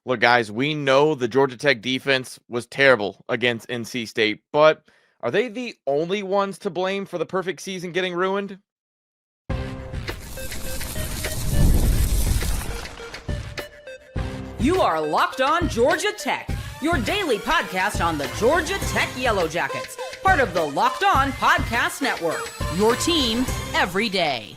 Look, guys, we know the Georgia Tech defense was terrible against NC State, but are they the only ones to blame for the perfect season getting ruined? You are Locked On Georgia Tech, your daily podcast on the Georgia Tech Yellow Jackets, part of the Locked On Podcast Network, your team every day.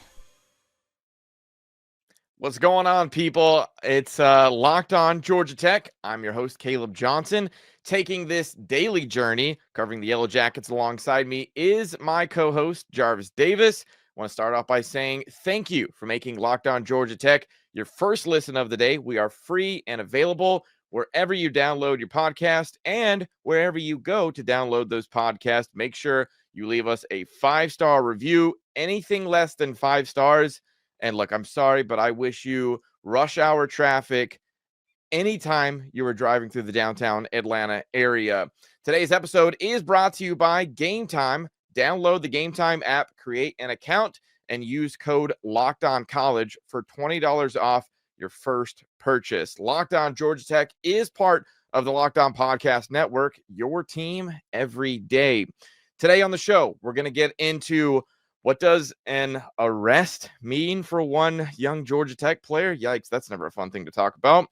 What's going on, people? It's Locked On Georgia Tech. I'm your host, Caleb Johnson. Taking this daily journey, covering the Yellow Jackets alongside me, is my co-host, Jarvis Davis. I want to start off by saying thank you for making Locked On Georgia Tech your first listen of the day. We are free and available wherever you download your podcast and wherever you go to download those podcasts. Make sure you leave us a 5-star review. Anything less than 5 stars, and look, I'm sorry, but I wish you rush hour traffic anytime you were driving through the downtown Atlanta area. Today's episode is brought to you by Game Time. Download the Game Time app, create an account, and use code LOCKEDONCollege for $20 off your first purchase. Locked On Georgia Tech is part of the Locked On Podcast Network, your team every day. Today on the show, we're going to get into what does an arrest mean for one young Georgia Tech player? Yikes, that's never a fun thing to talk about.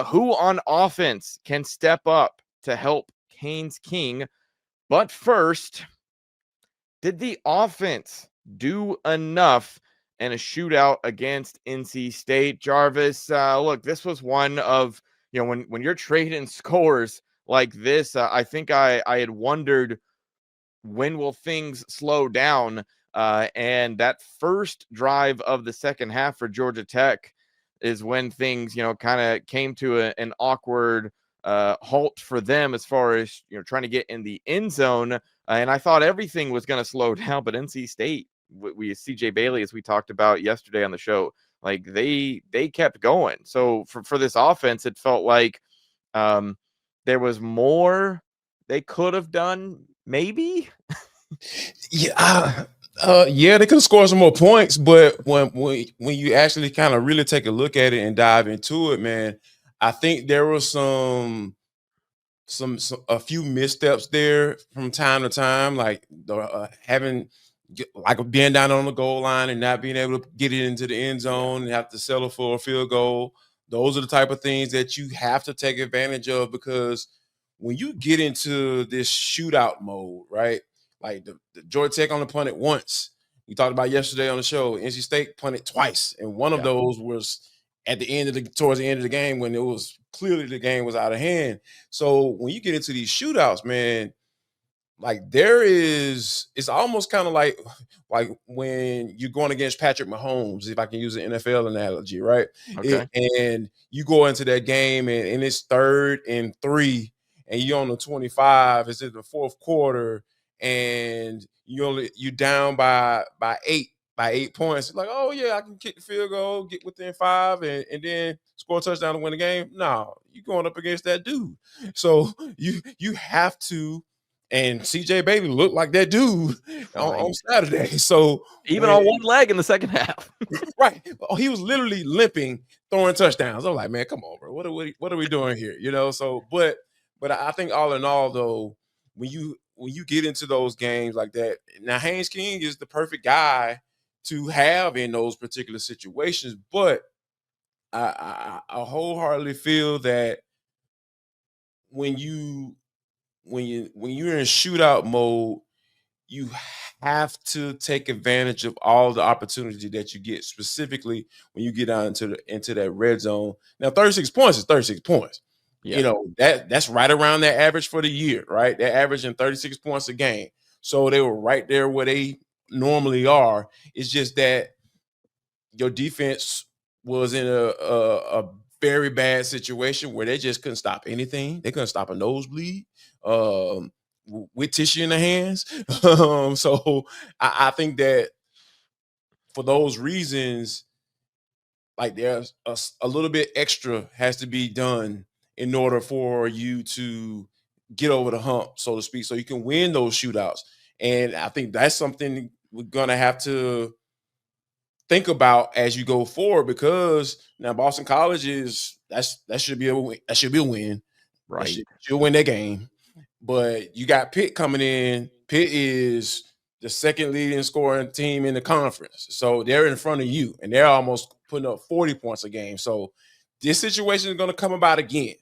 Who on offense can step up to help Haynes King? But first, did the offense do enough in a shootout against NC State? Jarvis, look, this was one of, when you're trading scores like this, I think I had wondered, when will things slow down? And that first drive of the second half for Georgia Tech is when things, kind of came to an awkward halt for them as far as, trying to get in the end zone. And I thought everything was going to slow down, but NC State, we CJ Bailey, as we talked about yesterday on the show, like they kept going. So for this offense, it felt like there was more they could have done, maybe. Yeah, they could have scored some more points, but when you actually kind of really take a look at it and dive into it, man, I think there was some a few missteps there from time to time, like having like being down on the goal line and not being able to get it into the end zone and have to settle for a field goal. Those are the type of things that you have to take advantage of, because when you get into this shootout mode, right? Like the Georgia Tech only punted once. We talked about yesterday on the show. NC State punted twice, and one of those was at the end of towards the end of the game, when it was clearly the game was out of hand. So when you get into these shootouts, man, like it's almost kind of like when you're going against Patrick Mahomes, if I can use an NFL analogy, right? Okay. And you go into that game and it's 3rd and 3, and you're on the 25. It's in the fourth quarter, and you down by 8 points. Like, oh yeah, I can kick the field goal, get within 5, and then score a touchdown to win the game. No, you're going up against that dude. So you have to. And CJ Bailey looked like that dude on Saturday. So even on one leg in the second half. Right. Oh, he was literally limping, throwing touchdowns. I'm like, man, come on, bro. What are we doing here? So but I think all in all, though, when you get into those games like that, now Haynes King is the perfect guy to have in those particular situations. But I wholeheartedly feel that when you're in shootout mode, you have to take advantage of all the opportunity that you get, specifically when you get down into that red zone. Now, 36 points is 36 points. Yeah. That's right around that average for the year, right? They're averaging 36 points a game. So they were right there where they normally are. It's just that your defense was in a very bad situation where they just couldn't stop anything. They couldn't stop a nosebleed with tissue in their hands. So I think that for those reasons, like there's a little bit extra has to be done in order for you to get over the hump, so to speak, so you can win those shootouts. And I think that's something we're gonna have to think about as you go forward, because now Boston College that should be a win. That should be a win. That Right. should win that game. But you got Pitt coming in. Pitt is the second leading scoring team in the conference. So they're in front of you, and they're almost putting up 40 points a game. So this situation is going to come about again.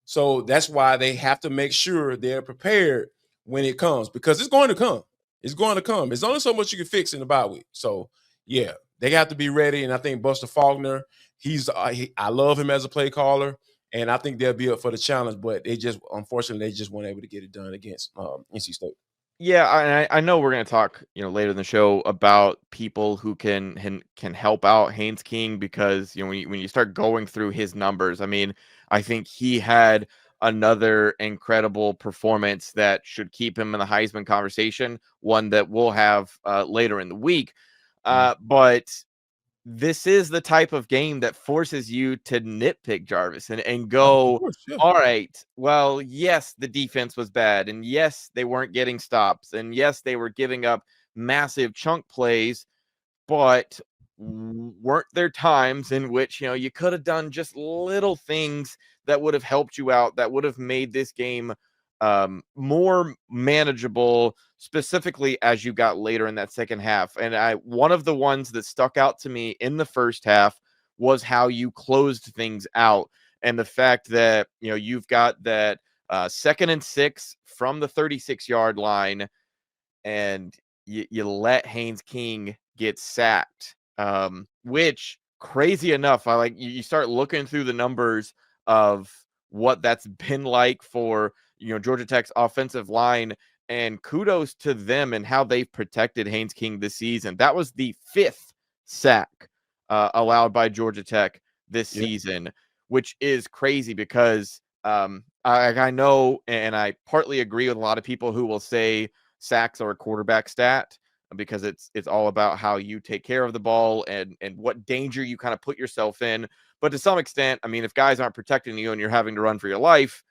So that's why they have to make sure they're prepared when it comes, because it's going to come. It's going to come. There's only so much you can fix in the bye week. So yeah, they have to be ready. And I think Buster Faulkner, I love him as a play caller, and I think they'll be up for the challenge. But unfortunately, they just weren't able to get it done against NC State. Yeah, I know we're going to talk, later in the show about people who can help out Haynes King, because when you start going through his numbers, I mean, I think he had another incredible performance that should keep him in the Heisman conversation, one that we'll have later in the week. But this is the type of game that forces you to nitpick Jarvis and Of go, course, yeah. all right, well, yes, the defense was bad. And yes, they weren't getting stops. And yes, they were giving up massive chunk plays. But weren't there times in which, you could have done just little things that would have helped you out, that would have made this game more manageable, specifically as you got later in that second half? And one of the ones that stuck out to me in the first half was how you closed things out, and the fact that you've got that 2nd and 6 from the 36-yard line, and you let Haynes King get sacked, which, crazy enough, you start looking through the numbers of what that's been like for Georgia Tech's offensive line, and kudos to them and how they've protected Haynes King this season. That was the 5th sack allowed by Georgia Tech this season, which is crazy, because I know, and I partly agree with a lot of people who will say sacks are a quarterback stat, because it's all about how you take care of the ball and what danger you kind of put yourself in. But to some extent, I mean, if guys aren't protecting you and you're having to run for your life,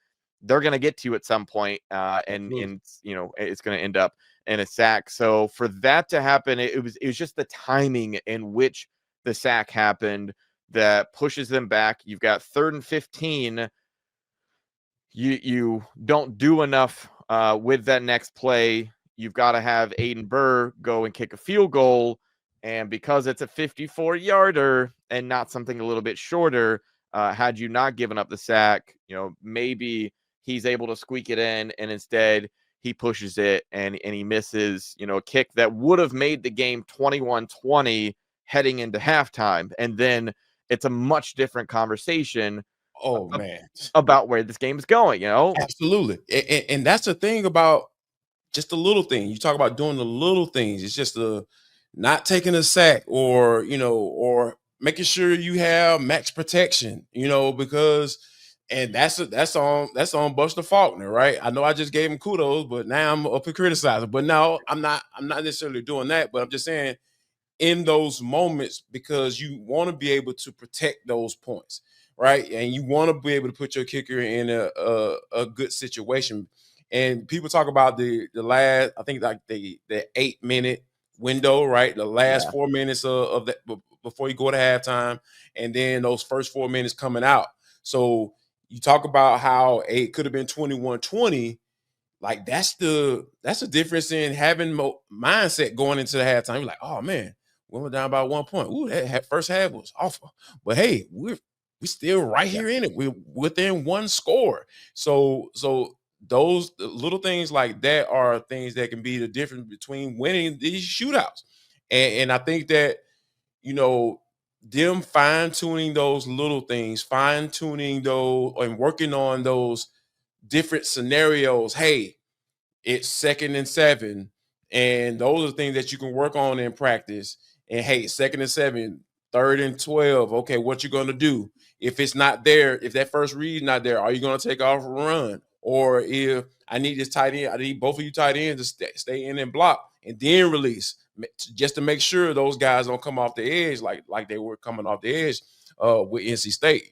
they're going to get to you at some point, and it's going to end up in a sack. So for that to happen, it was just the timing in which the sack happened that pushes them back. You've got 3rd and 15. You don't do enough with that next play. You've got to have Aiden Burr go and kick a field goal. And because it's a 54-yarder and not something a little bit shorter, had you not given up the sack, maybe he's able to squeak it in, and instead he pushes it and he misses, a kick that would have made the game 21-20 heading into halftime. And then it's a much different conversation about where this game is going, Absolutely. And that's the thing about just the little thing. You talk about doing the little things. It's just not taking a sack, or making sure you have max protection, because, and that's on Buster Faulkner, right? I know I just gave him kudos, but now I'm up and criticizing. But no, I'm not necessarily doing that, but I'm just saying, in those moments, because you want to be able to protect those points, right? And you want to be able to put your kicker in a good situation. And people talk about the last, I think, like the 8-minute window, right? The last 4 minutes of that before you go to halftime, and then those first 4 minutes coming out. So you talk about how it could have been 21-20. Like that's the difference in having mindset going into the halftime. You're like, oh man, we went down by 1 point. Ooh, that first half was awful. But hey, we're still right here in it. We're within one score. So those little things like that are things that can be the difference between winning these shootouts. And I think that, them fine-tuning those little things, fine-tuning those and working on those different scenarios. Hey, it's 2nd and 7, and those are things that you can work on in practice. And hey, 2nd and 7, 3rd and 12. Okay, what you gonna do if it's not there? If that first read not there, are you gonna take off and run? Or if I need this tight end, I need both of you tight ends to stay in and block, and then release, just to make sure those guys don't come off the edge like they were coming off the edge with NC State.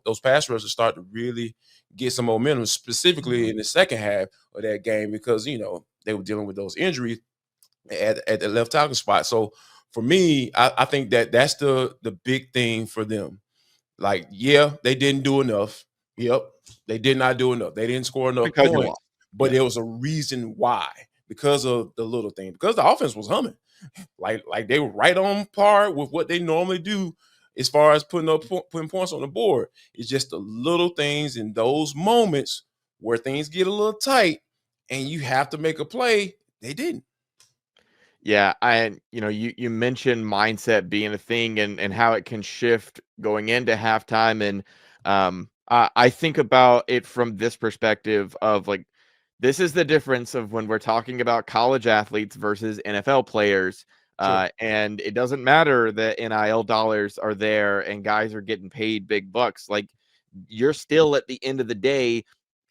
Those pass rushers start to really get some momentum, specifically in the second half of that game, because they were dealing with those injuries at the left tackle spot. So for me, I think that's the big thing for them. Like, yeah, they didn't do enough. Yep, they did not do enough. They didn't score enough Because you points, lost. but Yeah. there was a reason why, because of the little thing, because the offense was humming. Like they were right on par with what they normally do as far as putting points on the board. It's just the little things in those moments where things get a little tight and you have to make a play. They didn't. Yeah, you mentioned mindset being a thing and how it can shift going into halftime, and I think about it from this perspective of like, this is the difference of when we're talking about college athletes versus NFL players. Sure. And it doesn't matter that NIL dollars are there and guys are getting paid big bucks. Like, you're still at the end of the day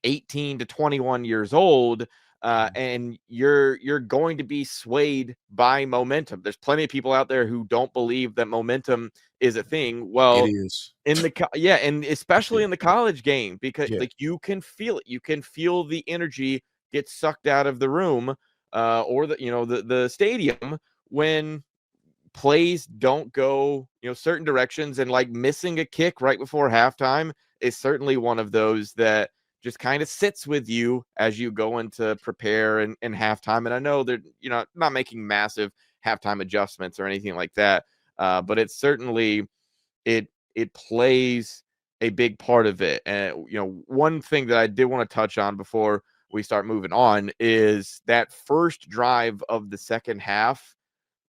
18 to 21 years old, and you're going to be swayed by momentum. There's plenty of people out there who don't believe that momentum is a thing. It Well, is. yeah, and especially Yeah. in the college game, because Yeah. like, you can feel it. You can feel the energy get sucked out of the room, or the stadium, when plays don't go certain directions, and like missing a kick right before halftime is certainly one of those that just kind of sits with you as you go into prepare and halftime. And I know they're not making massive halftime adjustments or anything like that, but it's certainly it plays a big part of it. And one thing that I did want to touch on before we start moving on is that first drive of the second half.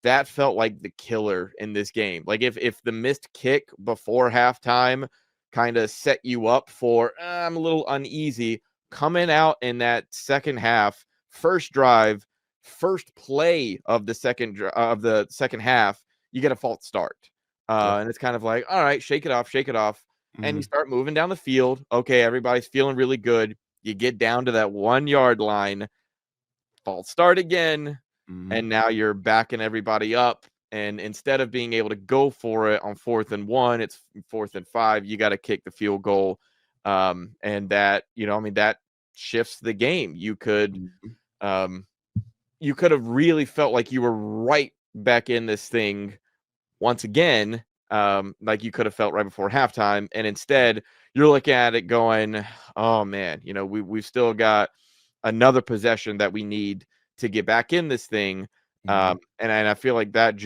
That felt like the killer in this game. Like, if the missed kick before halftime kind of set you up for, I'm a little uneasy, coming out in that second half, first drive, first play of the second half, you get a false start. Yeah. And it's kind of like, all right, shake it off, shake it off. And you Mhm. start moving down the field. Okay, everybody's feeling really good. You get down to that 1 yard line, false start again, Mhm. and now you're backing everybody up. And instead of being able to go for it on 4th and 1, it's 4th and 5. You got to kick the field goal, and that that shifts the game. Mhm. Um, you could have really felt like you were right back in this thing once again, like you could have felt right before halftime. And instead, you're looking at it going, oh man, we've still got another possession that we need to get back in this thing. Mhm. And I feel like that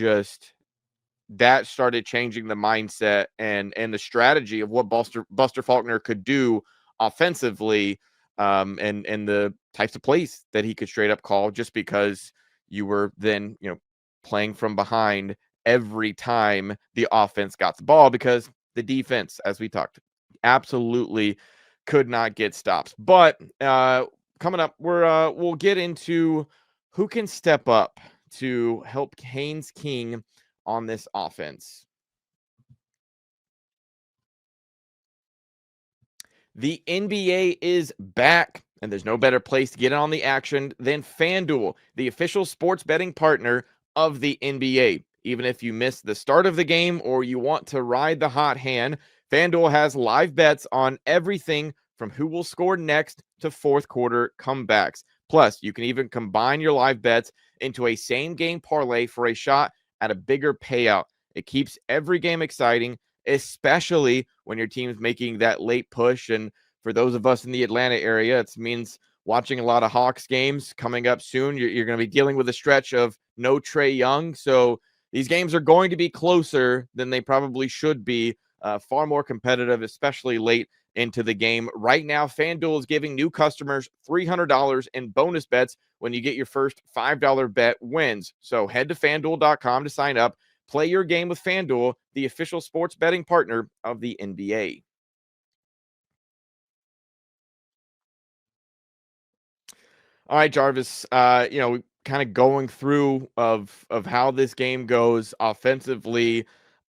started changing the mindset and the strategy of what Buster Faulkner could do offensively, and the types of plays that he could straight up call, just because you were then playing from behind every time the offense got the ball, because the defense, as we talked, absolutely could not get stops. But coming up, we'll get into who can step up to help Haynes King on this offense. The NBA is back, and there's no better place to get on the action than FanDuel, the official sports betting partner of the NBA. Even if you miss the start of the game or you want to ride the hot hand, FanDuel has live bets on everything from who will score next to fourth quarter comebacks. Plus, you can even combine your live bets into a same game parlay for a shot at a bigger payout. It keeps every game exciting, especially when your team's making that late push. And for those of us in the Atlanta area, it means watching a lot of Hawks games coming up soon. You're going to be dealing with a stretch of no Trae Young. So these games are going to be closer than they probably should be, far more competitive, especially late into the game. Right now, FanDuel is giving new customers $300 in bonus bets when you get your first $5 bet wins. So head to FanDuel.com to sign up. Play your game with FanDuel, the official sports betting partner of the NBA. All right, Jarvis, kind of going through of how this game goes offensively.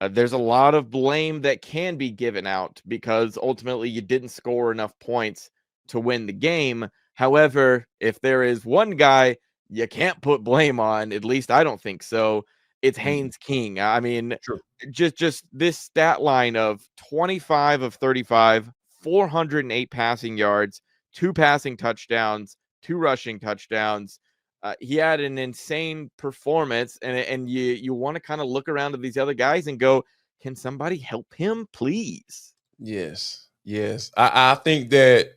There's a lot of blame that can be given out because ultimately you didn't score enough points to win the game. However, if there is one guy you can't put blame on, at least I don't think so, it's Mhm. Haynes King. I mean, True. just this stat line of 25 of 35, 408 passing yards, 2 passing touchdowns, 2 rushing touchdowns. He had an insane performance, and you want to kind of look around at these other guys and go, can somebody help him, please? Yes. I think that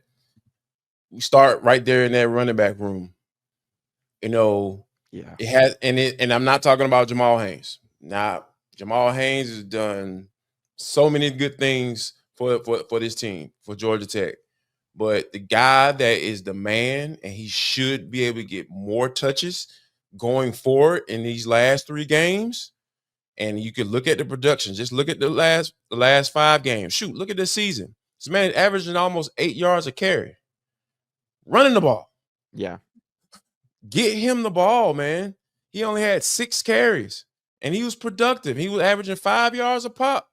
we start right there in that running back room. Yeah. It has, and I'm not talking about Jamal Haynes. Now, Jamal Haynes has done so many good things for this team, for Georgia Tech. But the guy that is the man, and he should be able to get more touches going forward in these last 3 games. And you could look at the production. Just look at the last 5 games. Shoot, look at this season. This man is averaging almost 8 yards a carry, running the ball. Yeah. Get him the ball, man. He only had 6 carries, and he was productive. He was averaging 5 yards a pop.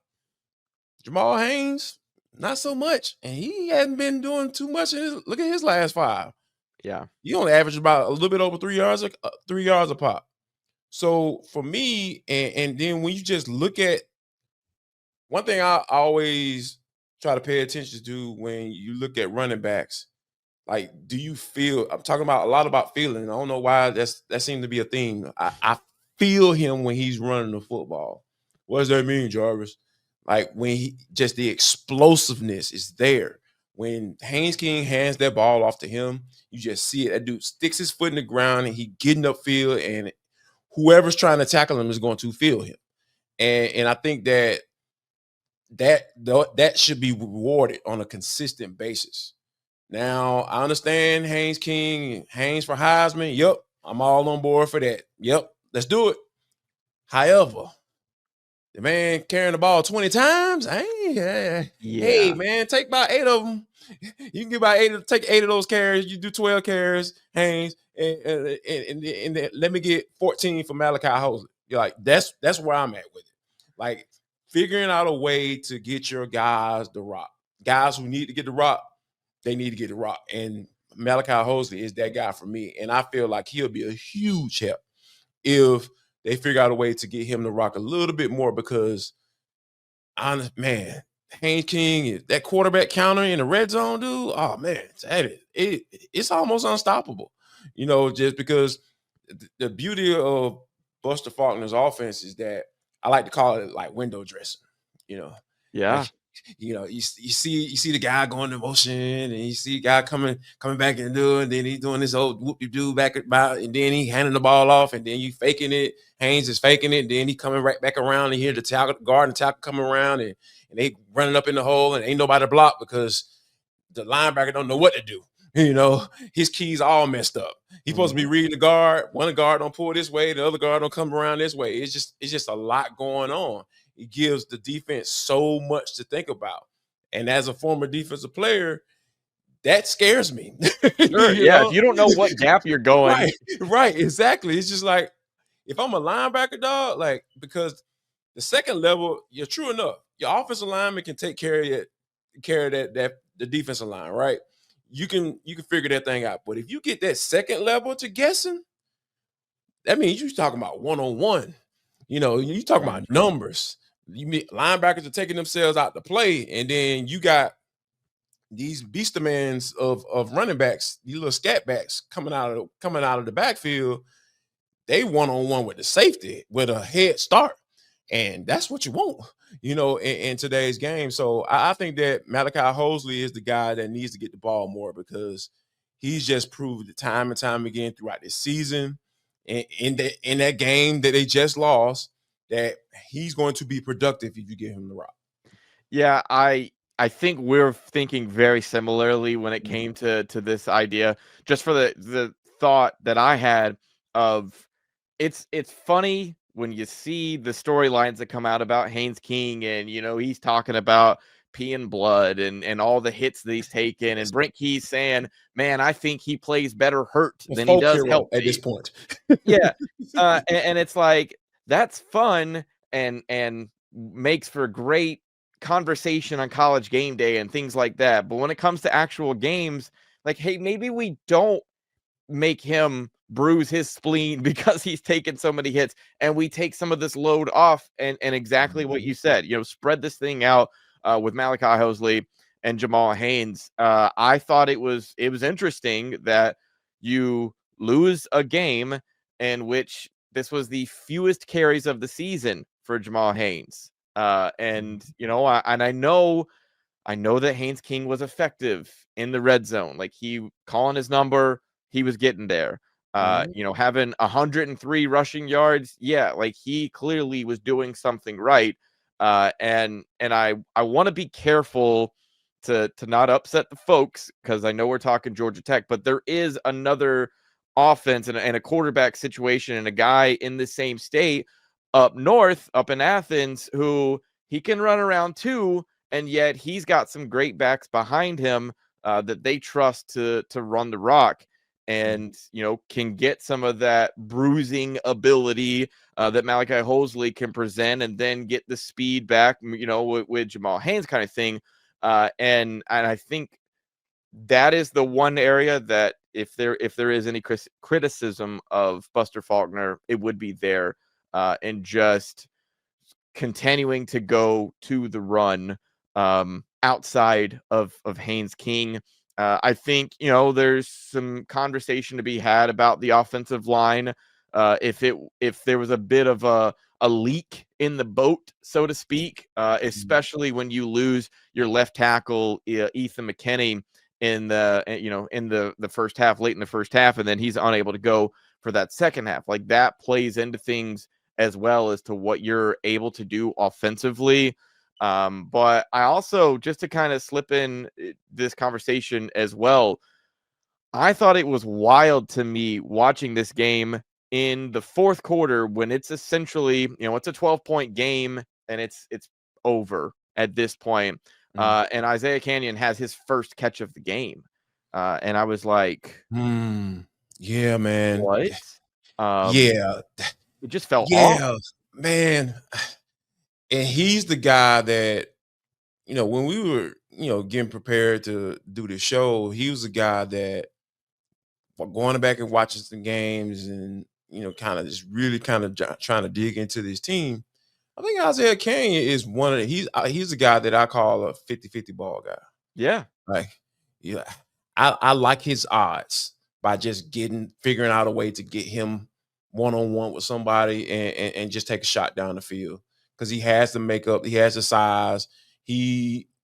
Jamal Haynes, not so much, and he hadn't been doing too much. Look at his last 5. Yeah. He only averaged about a little bit over 3 yards, 3 yards a pop. So for me, and then when you just look at one thing, I always try to pay attention to when you look at running backs. Like, do you feel? I'm talking about a lot about feeling. I don't know why that seemed to be a theme. I feel him when he's running the football. What does that mean, Jarvis? Like when just the explosiveness is there. When Haynes King hands that ball off to him, you just see it. That dude sticks his foot in the ground and he getting upfield, and whoever's trying to tackle him is going to feel him. And I think that should be rewarded on a consistent basis. Now, I understand Haynes King, Haynes for Heisman. Yep, I'm all on board for that. Yep, let's do it. However, the man carrying the ball 20 times, hey, man, take about 8 of them. You can get about 8, take 8 of those carries. You do 12 carries, Haynes, and let me get 14 for Malachi Housley. You're like, that's where I'm at with it. Like, figuring out a way to get your guys the rock. Guys who need to get the rock, they need to get the rock. And Malachi Housley is that guy for me. And I feel like he'll be a huge help if they figure out a way to get him to rock a little bit more, because, man, Haynes King, that quarterback counter in the red zone, dude, oh, man, it's almost unstoppable. Just because the beauty of Buster Faulkner's offense is that I like to call it like window dressing, Yeah. Like, you see the guy going to motion, and you see the guy coming back and doing, and then he's doing this old whoop-de-doo back about, and then he handing the ball off, and then you faking it. Haynes is faking it, and then he coming right back around, and hear the guard and tackle coming around, and they running up in the hole, and ain't nobody block because the linebacker don't know what to do. His keys all messed up. He's supposed to be reading the guard. One guard don't pull this way, the other guard don't come around this way. It's just a lot going on. It gives the defense so much to think about. And as a former defensive player, that scares me. Sure, yeah. If you don't know what gap you're going. Right, exactly. It's just like, if I'm a linebacker, dog, like, because the second level, you're true enough. Your offensive lineman can take care of that the defensive line, right? You can figure that thing out. But if you get that second level to guessing, that means you're talking about one-on-one. You talking about numbers. Linebackers are taking themselves out to play, and then you got these beastamans of running backs, these little scat backs coming out of the backfield. They one-on-one with the safety with a head start, and that's what you want, in today's game. So I think that Malachi Housley is the guy that needs to get the ball more, because he's just proved it time and time again throughout this season, and in that game that they just lost, that he's going to be productive if you give him the rock. Yeah, I think we're thinking very similarly when it came to this idea. Just for the thought that I had of, it's funny when you see the storylines that come out about Haynes King, and he's talking about pee and blood and all the hits that he's taken, and Brent Key's saying, man, I think he plays better hurt than he does help at this point. Yeah. And it's like, that's fun and makes for great conversation on College Game Day and things like that. But when it comes to actual games, like, hey, maybe we don't make him bruise his spleen because he's taken so many hits, and we take some of this load off, and exactly what you said, spread this thing out with Malachi Housley and Jamal Haynes. I thought it was interesting that you lose a game in which this was the fewest carries of the season for Jamal Haynes. And I know that Haynes King was effective in the red zone. Like, he calling his number, he was getting there. Having 103 rushing yards, yeah, like he clearly was doing something right. And I want to be careful to not upset the folks, because I know we're talking Georgia Tech, but there is another offense and a quarterback situation and a guy in the same state up north, up in Athens, who he can run around too, and yet he's got some great backs behind him that they trust to run the rock, and can get some of that bruising ability that Malachi Housley can present, and then get the speed back, with Jamal Haynes kind of thing. And I think that is the one area that if there is any criticism of Buster Faulkner, it would be there, and just continuing to go to the run outside of Haynes King. I think, there's some conversation to be had about the offensive line. If there was a bit of a leak in the boat, so to speak, especially when you lose your left tackle, Ethan McKinney, in the first half, late in the first half, and then he's unable to go for that second half. Like, that plays into things as well as to what you're able to do offensively. But I also, just to kind of slip in this conversation as well, I thought it was wild to me watching this game in the fourth quarter, when it's essentially, it's a 12-point game and it's over at this point. And Isaiah Canyon has his first catch of the game. And I was like, yeah, man. What? Yeah. It just fell off. Yeah, man. And he's the guy that, when we were, getting prepared to do the show, he was the guy that, going back and watching some games and, kind of just really kind of trying to dig into this team. I think Isaiah Canyon is one of he's the guy that I call a 50-50 ball guy. Yeah. Like, yeah, I like his odds by just figuring out a way to get him one-on-one with somebody and just take a shot down the field, because he has the makeup, he has the size.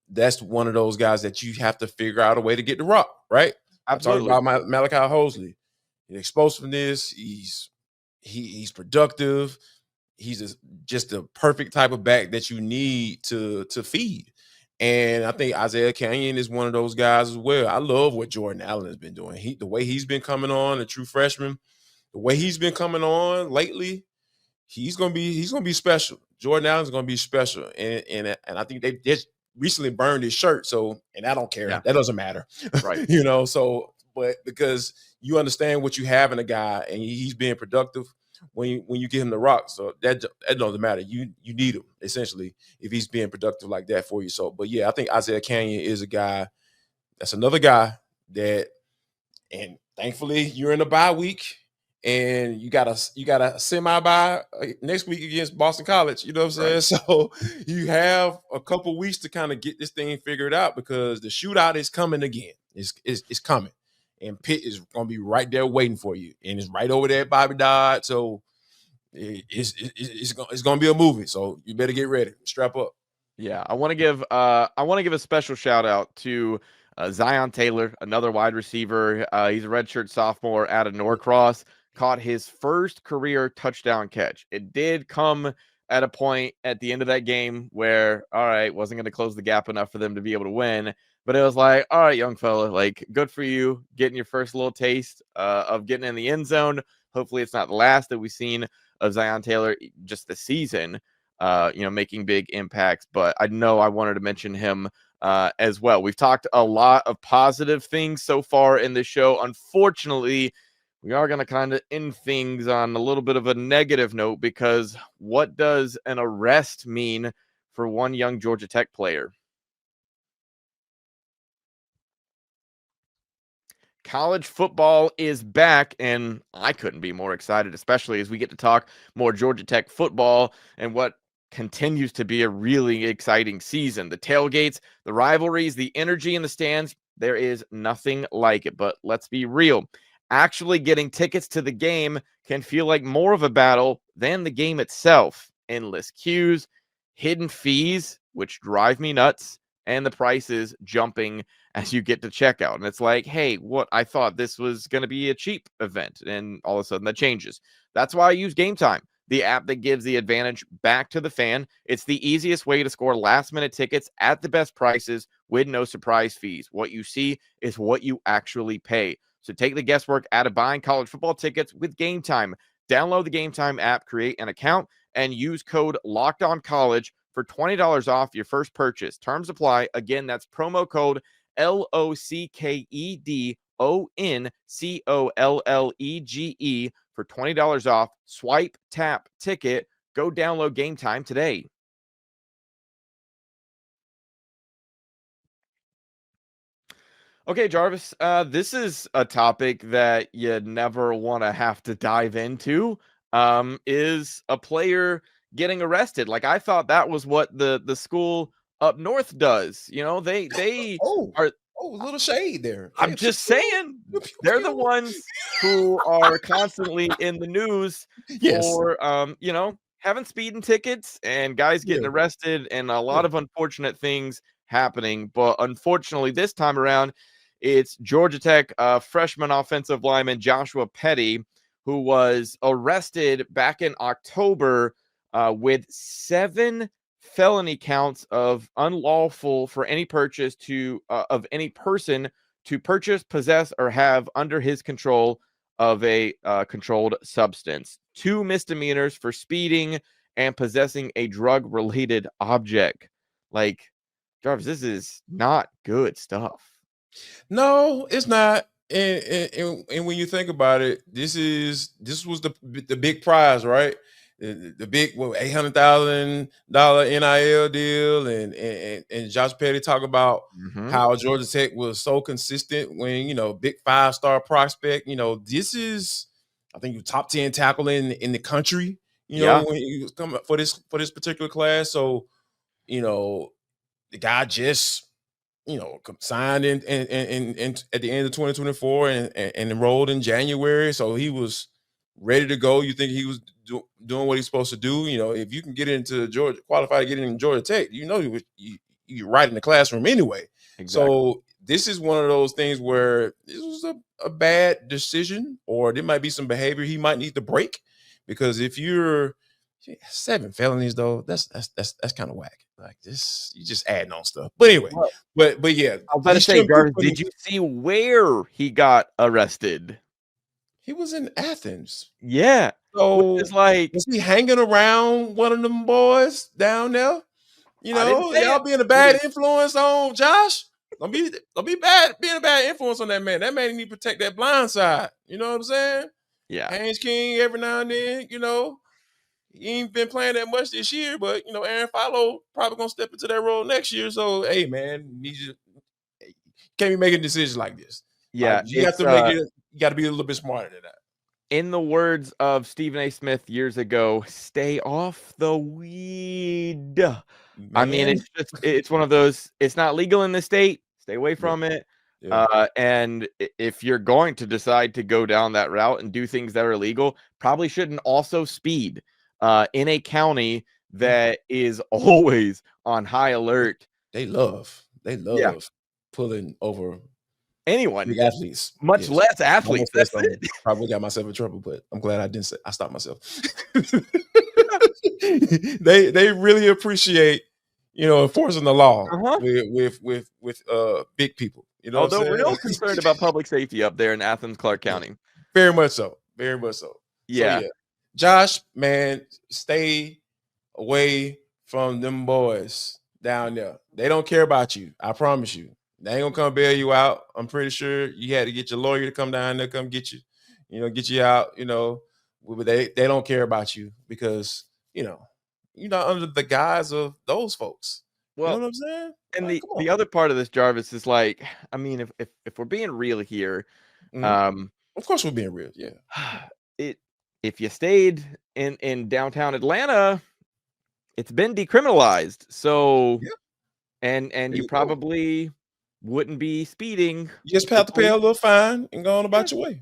That's one of those guys that you have to figure out a way to get the rock, right? Absolutely. I'm talking about Malachi Housley. The explosiveness, he's productive. He's just the perfect type of back that you need to feed. And I think Isaiah Canyon is one of those guys as well. I love what Jordan Allen has been doing. The way he's been coming on, a true freshman, the way he's been coming on lately, he's gonna be special. Jordan Allen's gonna be special. And I think they just recently burned his shirt. So, and I don't care. Yeah. That doesn't matter. Right. But because you understand what you have in a guy and he's being productive when you get him the rock. So that doesn't matter. You need him, essentially, if he's being productive like that for you. So, but yeah, I think Isaiah Canyon is a guy. That's another guy that, and thankfully you're in a bye week and you got a semi-bye next week against Boston College. You know what I'm saying? Right. So you have a couple weeks to kind of get this thing figured out, because the shootout is coming again. It's coming. And Pitt is going to be right there waiting for you. And it's right over there at Bobby Dodd. So it's going to be a movie. So you better get ready. Strap up. Yeah, I want to give a special shout out to Zion Taylor, another wide receiver. He's a redshirt sophomore out of Norcross. Caught his first career touchdown catch. It did come at a point at the end of that game where, all right, wasn't going to close the gap enough for them to be able to win. But it was like, all right, young fella, like, good for you getting your first little taste of getting in the end zone. Hopefully it's not the last that we've seen of Zion Taylor just this season, making big impacts. But I know I wanted to mention him as well. We've talked a lot of positive things so far in the show. Unfortunately, we are going to kind of end things on a little bit of a negative note, because what does an arrest mean for one young Georgia Tech player? College football is back, and I couldn't be more excited, especially as we get to talk more Georgia Tech football and what continues to be a really exciting season. The tailgates, the rivalries, the energy in the stands, there is nothing like it. But let's be real. actually getting tickets to the game can feel like more of a battle than the game itself. Endless queues, hidden fees, which drive me nuts, and the prices jumping as you get to checkout. And it's like, hey, what? I thought this was going to be a cheap event, and all of a sudden that changes. That's why I use Game Time, the app that gives the advantage back to the fan. It's the easiest way to score last-minute tickets at the best prices with no surprise fees. What you see is what you actually pay. So take the guesswork out of buying college football tickets with Game Time. Download the Game Time app, create an account, and use code LOCKEDONCollege for $20 off your first purchase. Terms apply. Again, that's promo code LOCKEDONCOLLEGE for $20 off. Swipe, tap, ticket. Go download Game Time today. Okay, Jarvis, this is a topic that you never want to have to dive into. Is a player getting arrested? Like, I thought that was what the school up north does. You know, they Oh, are. a little shade there. I'm just saying, they're the ones who are constantly in the news Yes. for you know, having speeding tickets and guys getting Yeah. arrested and a lot of unfortunate things happening. But unfortunately, this time around, it's Georgia Tech freshman offensive lineman Joshua Petty, who was arrested back in October with 7 felony counts of unlawful for any purchase to of any person to purchase, possess, or have under his control of a controlled substance. 2 misdemeanors for speeding and possessing a drug-related object. Like, Jarvis, this is not good stuff. No, it's not. And when you think about it, this was the big prize, right? The big $800,000 NIL deal, and Josh Petty talk about how Georgia Tech was so consistent when big 5-star prospect. This is, I think, you top 10 tackle in the country. When you come for this particular class, so the guy just signed in at the end of 2024 and enrolled in January. So he was ready to go. You think he was doing what he's supposed to do. If you can get into Georgia, qualify to get into Georgia Tech, you're right in the classroom anyway. Exactly. So this is one of those things where this was a bad decision, or there might be some behavior he might need to break, because if you're 7 felonies though, that's kind of whack. Like this, you just adding on stuff. But anyway, but yeah, I was about to say, Jarvis, did you see where he got arrested? He was in Athens. Yeah. So it's like, was he hanging around one of them boys down there? Y'all being a bad influence on Josh. Don't be bad, being a bad influence on that man. That man need to protect that blind side. You know what I'm saying? Yeah. Haynes King every now and then, he ain't been playing that much this year, but Aaron Follow probably gonna step into that role next year. So hey, man, can't be making decisions like this. Yeah, you have to make it. You got to be a little bit smarter than that. In the words of Stephen A. Smith years ago, stay off the weed. Man. I mean, it's one of those. It's not legal in the state. Stay away from it. Yeah. And if you're going to decide to go down that route and do things that are illegal, probably shouldn't also speed in a county that is always on high alert. They love pulling over anyone, big athletes, much less athletes. That's it. Probably got myself in trouble, but I'm glad I didn't. I stopped myself. They really appreciate enforcing the law with big people. Although we're real concerned about public safety up there in Athens, Clark County. Very much so. Very much so. Yeah. Josh, man, stay away from them boys down there. They don't care about you. I promise you. They ain't gonna come bail you out. I'm pretty sure you had to get your lawyer to come down there, come get you, get you out. But they don't care about you because you're not under the guise of those folks. Well, you know what I'm saying? And the other part of this, Jarvis, is like, I mean, if we're being real here, of course we're being real. Yeah. If you stayed in downtown Atlanta, it's been decriminalized. So, and you probably wouldn't be speeding. You just have to pay a little fine and go on about your way.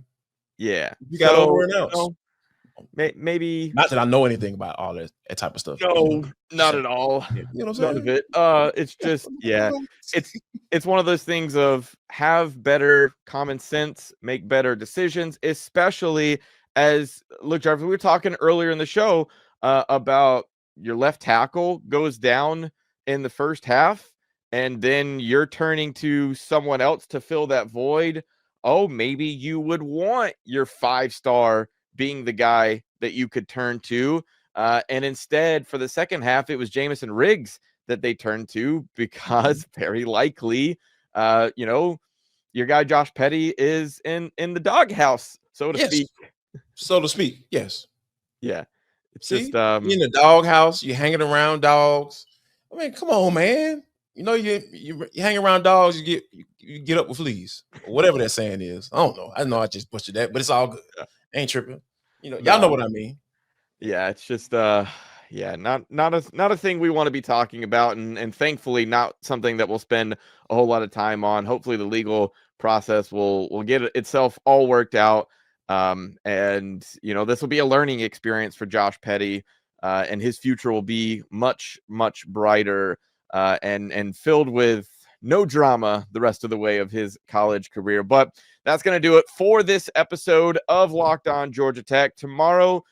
Yeah. You got over So, and else. maybe Not that I know anything about all that type of stuff. no, Just not saying. at all. Yeah, you know what I'm None saying? of it. It's just yeah. It's it's one of those things of have better common sense, make better decisions, especially as look, Jarvis, we were talking earlier in the show about your left tackle goes down in the first half, and then you're turning to someone else to fill that void. Oh, maybe you would want your 5-star being the guy that you could turn to. And instead, for the second half, it was Jamison Riggs that they turned to because very likely, your guy Josh Petty is in the doghouse, so to Yes, speak. so to speak. Yes. Yeah, it's See, just you in the doghouse, you're hanging around dogs. I mean, come on, man. You know, you hang around dogs, you get up with fleas, or whatever that saying is. I don't know. I know I just butchered that, but it's all good. Ain't tripping. You know, y'all know what I mean. Yeah, it's just yeah, not a thing we want to be talking about, and thankfully not something that we'll spend a whole lot of time on. Hopefully the legal process will get itself all worked out. And this will be a learning experience for Josh Petty, and his future will be much, much brighter, and filled with no drama the rest of the way of his college career. But that's going to do it for this episode of Locked On Georgia Tech. Tomorrow,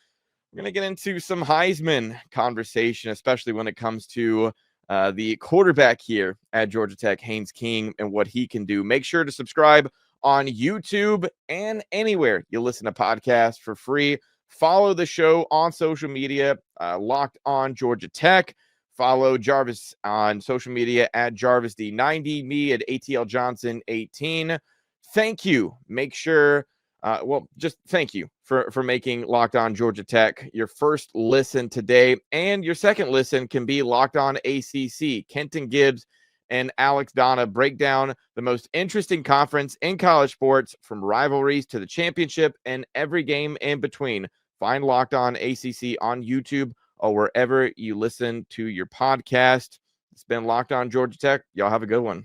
we're going to get into some Heisman conversation, especially when it comes to the quarterback here at Georgia Tech, Haynes King, and what he can do. Make sure to subscribe on YouTube and anywhere you listen to podcasts for free. Follow the show on social media, Locked On Georgia Tech. Follow Jarvis on social media at JarvisD90, me at ATL Johnson 18. Thank you. Make sure just thank you for making Locked On Georgia Tech your first listen today. And your second listen can be Locked On ACC. Kenton Gibbs and Alex Donna break down the most interesting conference in college sports, from rivalries to the championship and every game in between. Find Locked On ACC on YouTube or wherever you listen to your podcast. It's been Locked On Georgia Tech. Y'all have a good one.